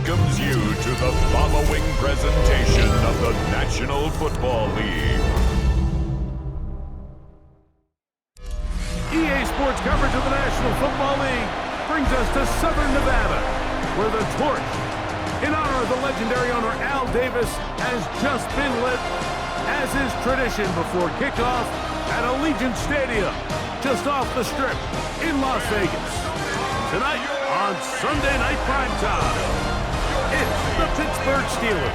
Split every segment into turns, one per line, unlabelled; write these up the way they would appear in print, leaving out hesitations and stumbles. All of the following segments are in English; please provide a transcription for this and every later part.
welcomes you to the following presentation of the National Football League.
EA Sports coverage of the National Football League brings us to Southern Nevada, where the torch, in honor of the legendary owner Al Davis, has just been lit, as is tradition before kickoff at Allegiant Stadium, just off the Strip in Las Vegas. Tonight on Sunday Night Primetime, it's the Pittsburgh Steelers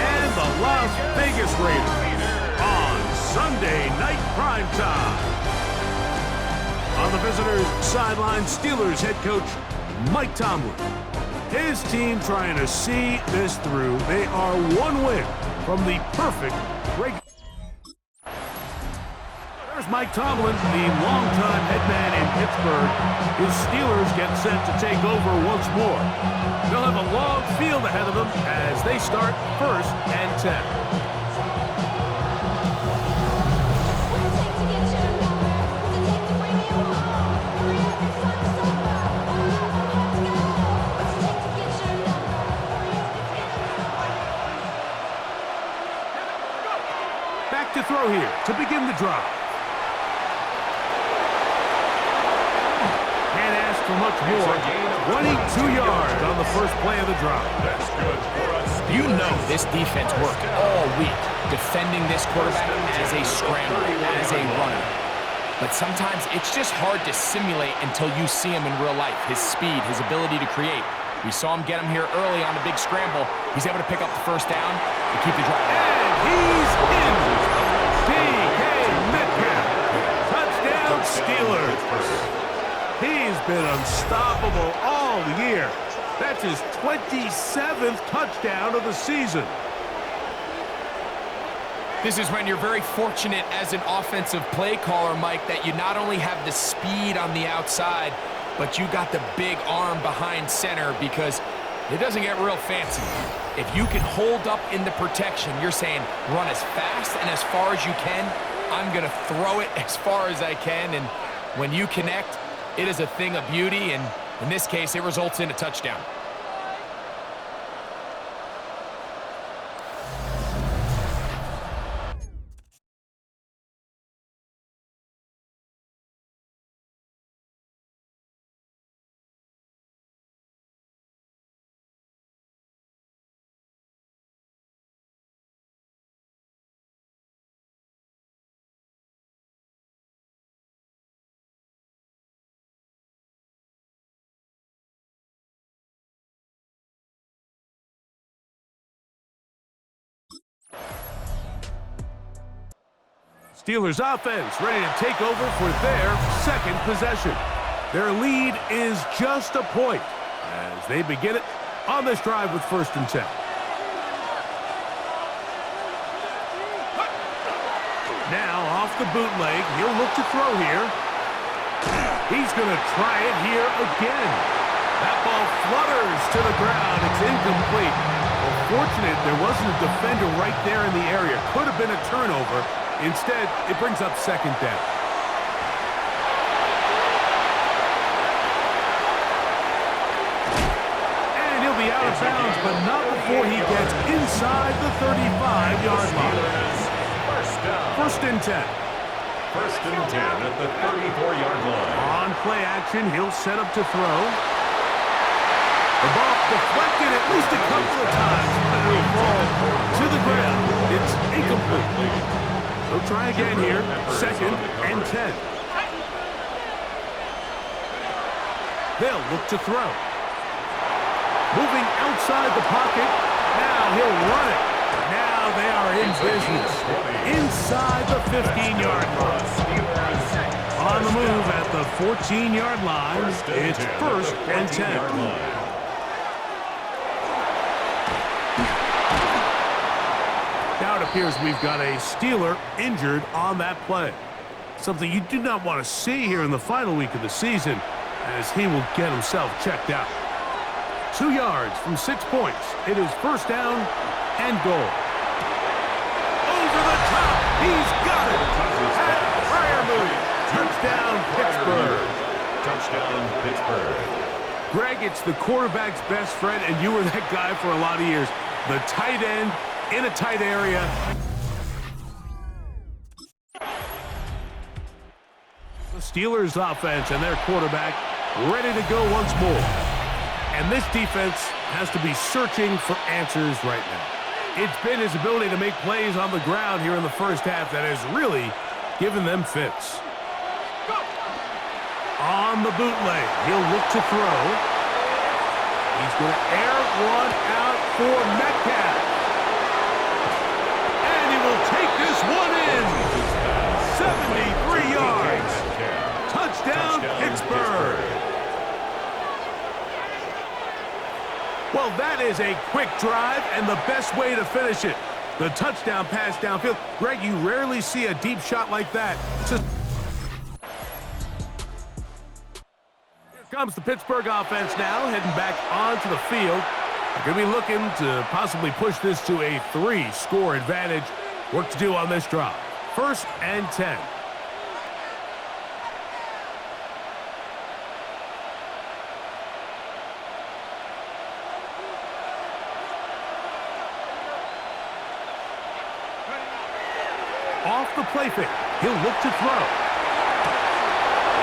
and the Las Vegas Raiders on Sunday Night Primetime. On the visitors' sideline, Steelers head coach Mike Tomlin. His team trying to see this through. They are one win from the perfect regular. There's Mike Tomlin, the longtime head man in Pittsburgh. His Steelers get set to take over once more. They'll have a long field ahead of them as they start 1st and 10. Back to throw here to begin the drive. Can't ask for much more. 22 yards on the first play of the drive. That's good for us.
You know this defense worked all week defending this quarterback as a scrambler, as a runner. But sometimes it's just hard to simulate until you see him in real life. His speed, his ability to create. We saw him get him here early on a big scramble. He's able to pick up the first down and keep the drive alive.
And he's in. DK Metcalf. Touchdown Steelers. He's been unstoppable all year. That's his 27th touchdown of the season.
This is when you're very fortunate as an offensive play caller, Mike, that you not only have the speed on the outside, but you got the big arm behind center, because it doesn't get real fancy. If you can hold up in the protection, you're saying run as fast and as far as you can. I'm going to throw it as far as I can, and when you connect, it is a thing of beauty, and in this case, it results in a touchdown.
Steelers offense ready to take over for their second possession. Their lead is just a point as they begin it on this drive with 1st and 10. Now off the bootleg, he'll look to throw here. He's going to try it here again. That ball flutters to the ground. It's incomplete. Well, fortunate there wasn't a defender right there in the area. Could have been a turnover. Instead, it brings up 2nd down. And he'll be out of bounds, but not before he gets inside the 35-yard line. 1st and 10.
1st and 10 at the 34-yard line.
On play action, he'll set up to throw. The ball deflected at least a couple of times, but it will fall to the ground. It's incomplete. They'll try again here, 2nd and 10. They'll look to throw. Moving outside the pocket. Now he'll run it. Now they are in business. Inside the 15-yard line. On the move at the 14-yard line. It's 1st and 10. Now it appears we've got a Steeler injured on that play. Something you do not want to see here in the final week of the season, as he will get himself checked out. 2 yards from 6 points. It is 1st down and goal. Over the top. He's got it. At fire move. Touchdown, Pittsburgh.
Touchdown, Pittsburgh.
Greg, it's the quarterback's best friend, and you were that guy for a lot of years. The tight end in a tight area. The Steelers offense and their quarterback ready to go once more. And this defense has to be searching for answers right now. It's been his ability to make plays on the ground here in the first half that has really given them fits. On the bootleg, he'll look to throw. He's going to air one out for Metcalf. And he will take this one in. 73 yards. Touchdown, Pittsburgh. Well, that is a quick drive and the best way to finish it. The touchdown pass downfield. Greg, you rarely see a deep shot like that. Here comes the Pittsburgh offense now, heading back onto the field. They're going to be looking to possibly push this to a 3-score advantage. Work to do on this drive. 1st and 10. Off the play fake. He'll look to throw.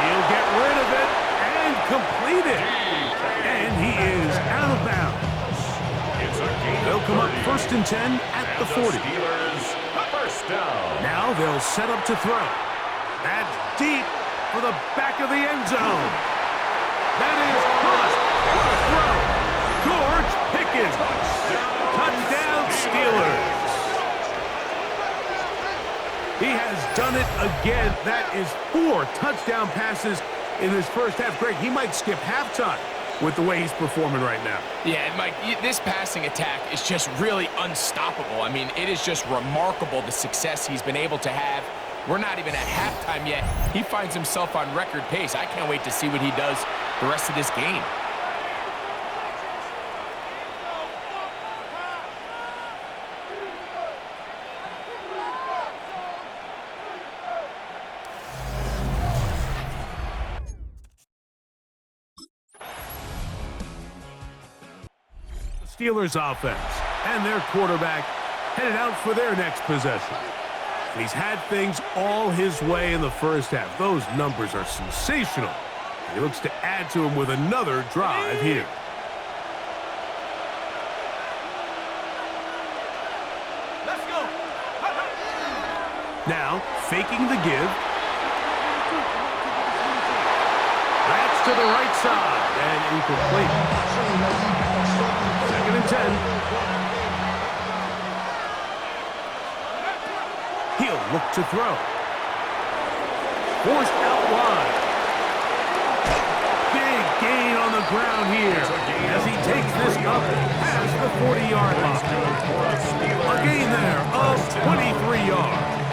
He'll get rid of it and complete it. And he is out of bounds. They'll come up 1st and 10 at the 40.
First down.
Now they'll set up to throw. That's deep for the back of the end zone. That is crossed. What a throw. George Pickens. Touchdown, Steelers. He has done it again. That is 4 touchdown passes in his first half. Greg, he might skip halftime with the way he's performing right now.
Yeah, and Mike, this passing attack is just really unstoppable. I mean, it is just remarkable the success he's been able to have. We're not even at halftime yet. He finds himself on record pace. I can't wait to see what he does the rest of this game.
Steelers offense and their quarterback headed out for their next possession. He's had things all his way in the first half. Those numbers are sensational. He looks to add to them with another drive here. Let's go. Now, faking the give. That's to the right side and incomplete. 2nd and 10. He'll look to throw. Forced out wide. Big gain on the ground here as he takes this up past the 40-yard line. A gain there of 23 yards.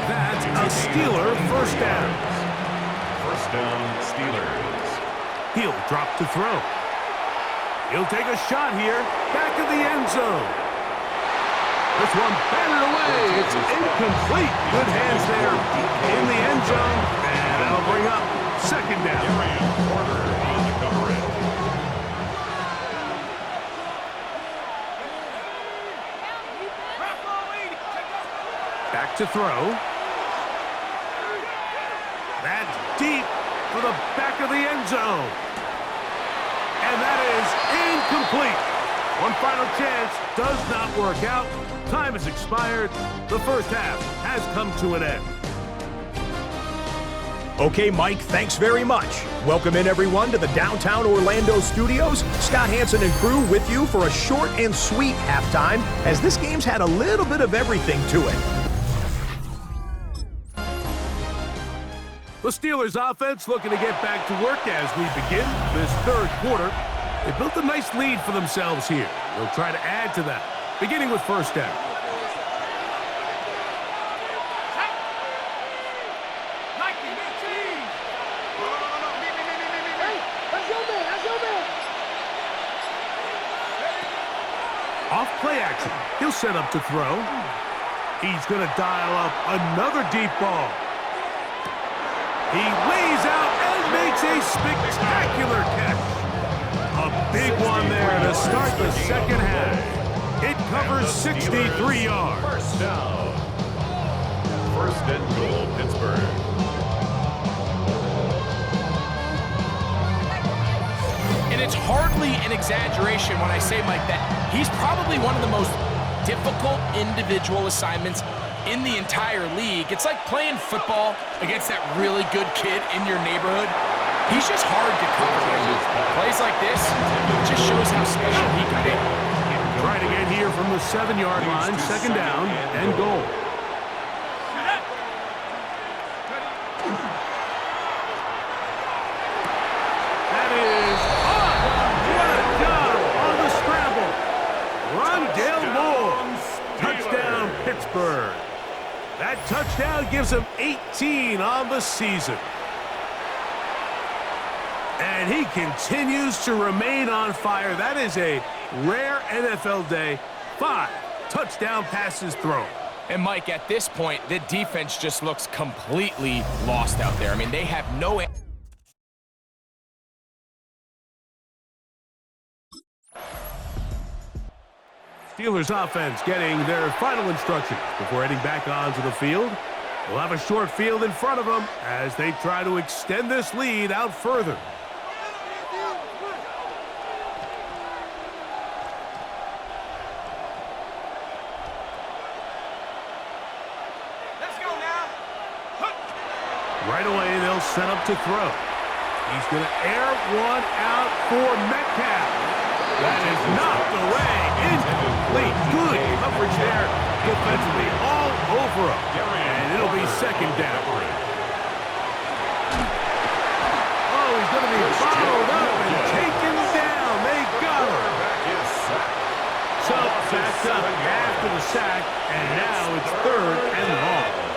That's a Steeler first down.
First down, Steelers.
He'll drop to throw. He'll take a shot here, back of the end zone. This one batted away. It's incomplete. Good hands there in the end zone. And that'll bring up 2nd down.
Porter on the coverage.
Back to throw. That's deep for the back of the end zone. And that is incomplete. One final chance does not work out. Time has expired. The first half has come to an end.
Okay, Mike, thanks very much. Welcome in, everyone, to the downtown Orlando studios. Scott Hansen and crew with you for a short and sweet halftime, as this game's had a little bit of everything to it.
The Steelers offense looking to get back to work as we begin this 3rd quarter. They built a nice lead for themselves here. They'll try to add to that, beginning with 1st down. Off play action. He'll set up to throw. He's going to dial up another deep ball. He lays out and makes a spectacular catch. A big one there to start the second half. It covers 63 yards.
First down. First and goal, Pittsburgh.
And it's hardly an exaggeration when I say, Mike, that he's probably one of the most difficult individual assignments in the entire league. It's like playing football against that really good kid in your neighborhood. He's just hard to cover. Plays like this, it just shows how special he can be.
Trying again here from the 7-yard line, second down and goal. That is what a job on the scramble. Rondale Moore, touchdown Pittsburgh. That touchdown gives him 18 on the season. And he continues to remain on fire. That is a rare NFL day. 5 touchdown passes thrown.
And Mike, at this point, the defense just looks completely lost out there. I mean, they have no...
Steelers offense getting their final instructions before heading back onto the field. They'll have a short field in front of them as they try to extend this lead out further. Right away, they'll set up to throw. He's going to air one out for Metcalf. That is knocked away. Incomplete. Good coverage there defensively all over him. And it'll be second down. Oh, he's going to be followed up and taken down. They got him. So, backed up after the sack, and now it's third and long.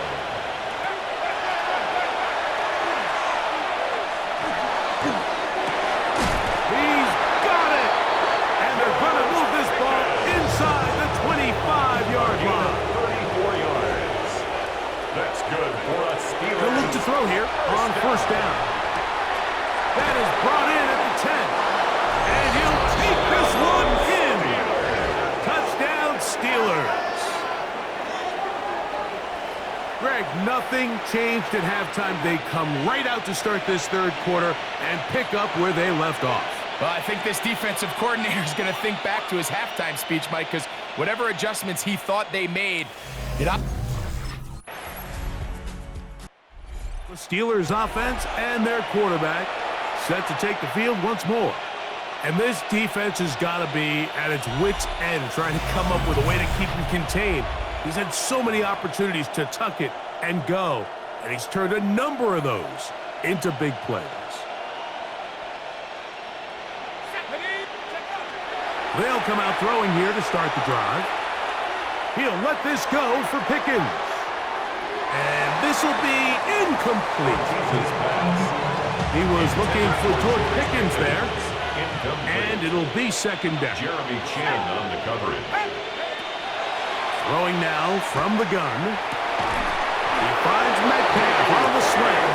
He'll look to throw here on first down. That is brought in at the 10. And he'll take this one in. Touchdown, Steelers. Greg, nothing changed at halftime. They come right out to start this third quarter and pick up where they left off.
Well, I think this defensive coordinator is going to think back to his halftime speech, Mike, because whatever adjustments he thought they made,
The Steelers offense and their quarterback set to take the field once more. And this defense has got to be at its wits' end trying to come up with a way to keep him contained. He's had so many opportunities to tuck it and go, and he's turned a number of those into big plays. They'll come out throwing here to start the drive. He'll let this go for Pickens. And this will be incomplete. He was looking for George Pickens there. And it'll be second down.
Jeremy Chin on the coverage.
Throwing now from the gun. He finds Metcalf on the sling.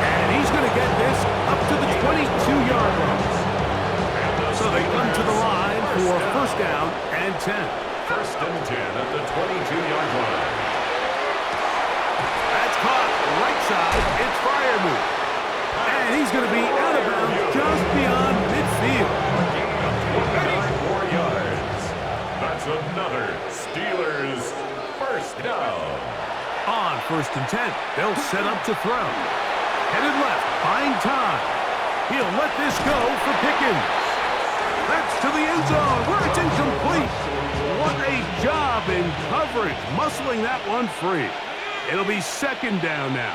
And he's going to get this up to the 22-yard line. So they come to the line for first down and 10.
First and 10 at the 22-yard line.
That's caught right side. It's Freiermuth. And he's going to be out of bounds just beyond midfield.
4 yards. That's another Steelers first down.
On first and 10, they'll set up to throw. Headed left, buying time. He'll let this go for Pickens. That's to the end zone where it's incomplete. What a job in coverage, muscling that one free. It'll be second down now.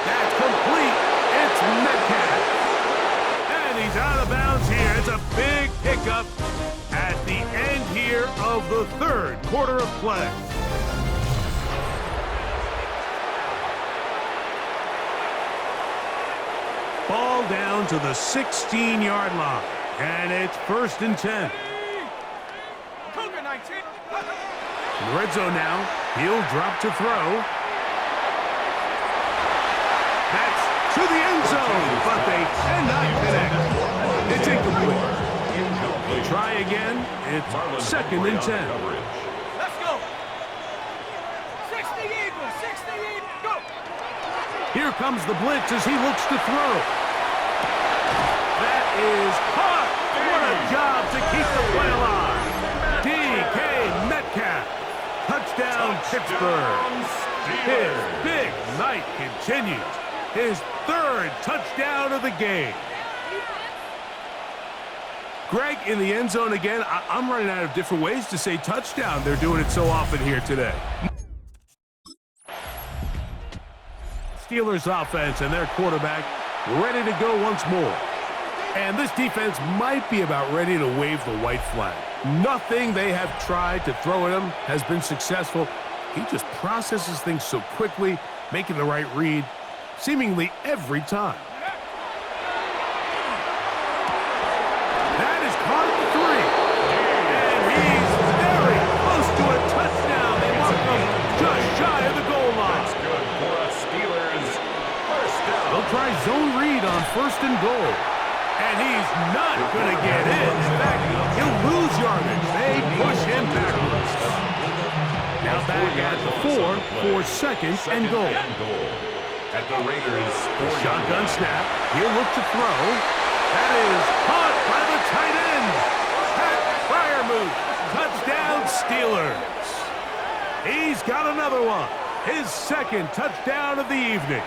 That's complete. It's Metcalf. And he's out of bounds here. It's a big pickup at the end here of the third quarter of play. Ball down to the 16-yard line. And it's first and 10. In the red zone now. He'll drop to throw. to the end zone, but they cannot connect. It's incomplete. Try again. It's 2nd and 10.
Let's go. 60 Eagles, 60 Eagles, go.
Here comes the blitz as he looks to throw. That is caught. What a job to keep the play alive. DK Metcalf. Touchdown, Pittsburgh. His big night continues. His 3rd touchdown of the game. Greg, in the end zone again. I'm running out of different ways to say touchdown. They're doing it so often here today. Steelers offense and their quarterback ready to go once more. And this defense might be about ready to wave the white flag. Nothing they have tried to throw at him has been successful. He just processes things so quickly, making the right read, seemingly every time. That is caught at the 3. And he's very close to a touchdown. They mark him just shy of the goal line.
That's good for a Steelers first down.
They'll try zone read on 1st and goal. And he's not going to get in. In fact, he'll lose yardage. They push him backwards. Now back at the 4 for 2nd and goal.
At the Raiders.
Shotgun snap. He'll look to throw. That is caught by the tight end. Pat Fryermuth. Touchdown Steelers. He's got another one. His 2nd touchdown of the evening.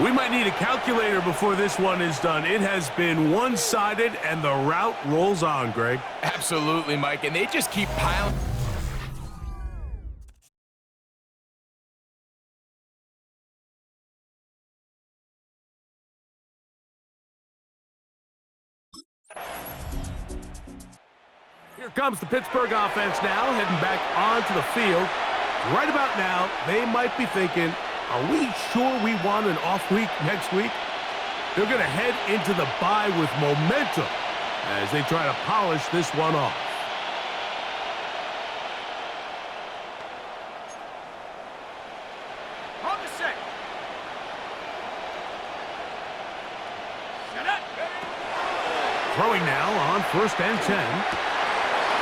We might need a calculator before this one is done. It has been one-sided, and the route rolls on, Greg.
Absolutely, Mike, and they just keep piling.
Here comes the Pittsburgh offense now, heading back onto the field. Right about now, they might be thinking, are we sure we want an off week next week? They're going to head into the bye with momentum as they try to polish this one off.
On the set. Shut up.
Throwing now on 1st and 10.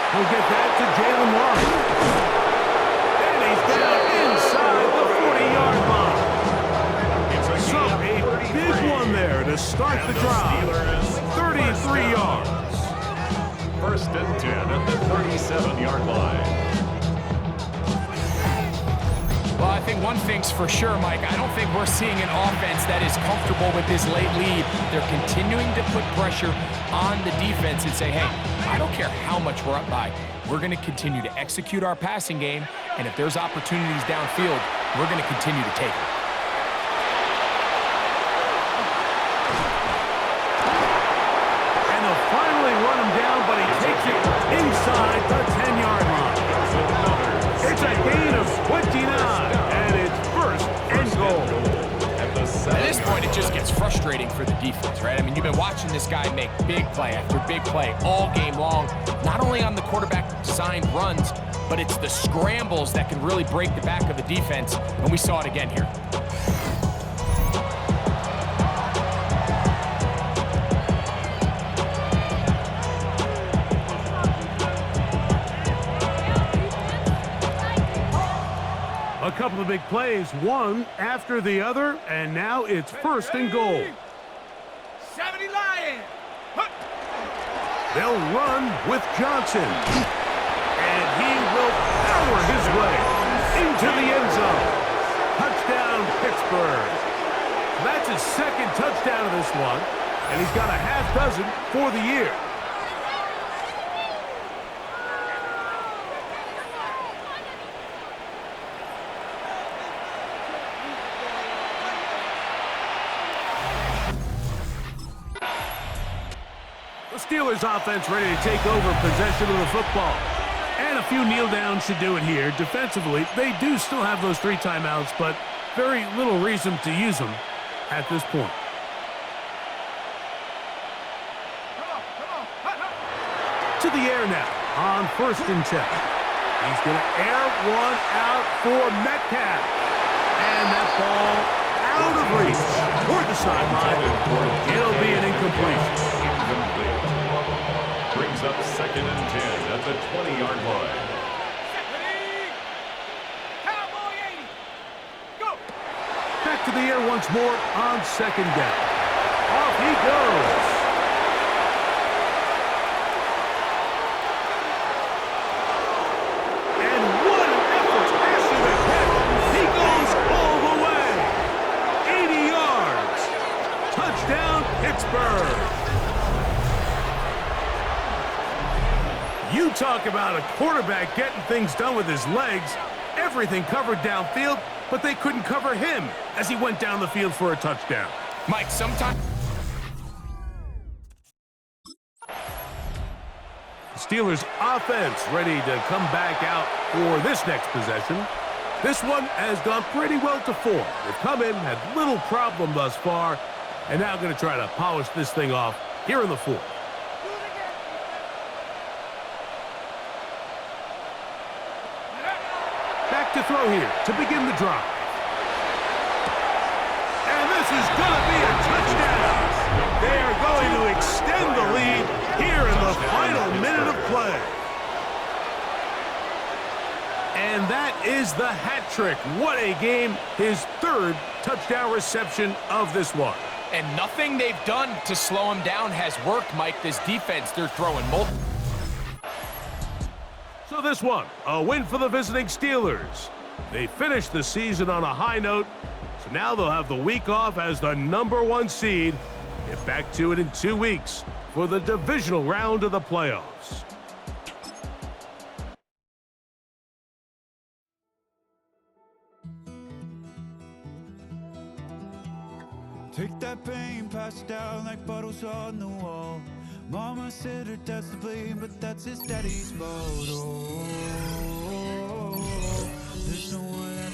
He'll get that to Jalen Warren. And he's down inside the 40-yard line. So a big one there to start the drive. 33 yards.
1st and 10 at the 37-yard line.
Well, I think one thing's for sure, Mike. I don't think we're seeing an offense that is comfortable with this late lead. They're continuing to put pressure on the defense and say, hey, I don't care how much we're up by. We're going to continue to execute our passing game, and if there's opportunities downfield, we're going to continue to take them.
And they'll finally run him down, but he takes it inside the 10-yard line. It's a gain of 29, and it's 1st and goal.
At this point, it just gets frustrating for the defense, right? I mean, you've been watching this guy make big play after big play all game long, not only on the quarterback-designed runs, but it's the scrambles that can really break the back of the defense, and we saw it again here.
A couple of big plays, one after the other, and now it's 1st and goal.
70 Lions.
They'll run with Johnson, and he will power his way into the end zone. Touchdown, Pittsburgh. That's his 2nd touchdown of this one, and he's got a half dozen for the year. Steelers offense ready to take over possession of the football. And a few kneel downs should do it here. Defensively, they do still have those 3 timeouts, but very little reason to use them at this point. To the air now on 1st and 10. He's going to air one out for Metcalf. And that ball out of reach. Toward the sideline. It'll be an incompletion.
Incomplete. Brings up 2nd and 10 at the 20-yard line.
Cowboy 80. Go.
Back to the air once more on 2nd down. Off he goes. And what an effort after the catch. He goes all the way. 80 yards. Touchdown, Pittsburgh. You talk about a quarterback getting things done with his legs. Everything covered downfield, but they couldn't cover him as he went down the field for a touchdown.
Mike, sometimes...
Steelers offense ready to come back out for this next possession. This one has gone pretty well to form. They've come in, had little problem thus far, and now going to try to polish this thing off here in the 4th. Back to throw here to begin the drive. And this is going to be a touchdown. They are going to extend the lead here in the final minute of play. And that is the hat trick. What a game. His 3rd touchdown reception of this one.
And nothing they've done to slow him down has worked, Mike. This defense, they're throwing multiple.
So this one, a win for the visiting Steelers. They finished the season on a high note, so now they'll have the week off as the #1 seed. Get back to it in 2 weeks for the divisional round of the playoffs.
Take that pain, pass it down like bottles on the wall. Mama said her dad's to blame, but that's his daddy's motto. There's no one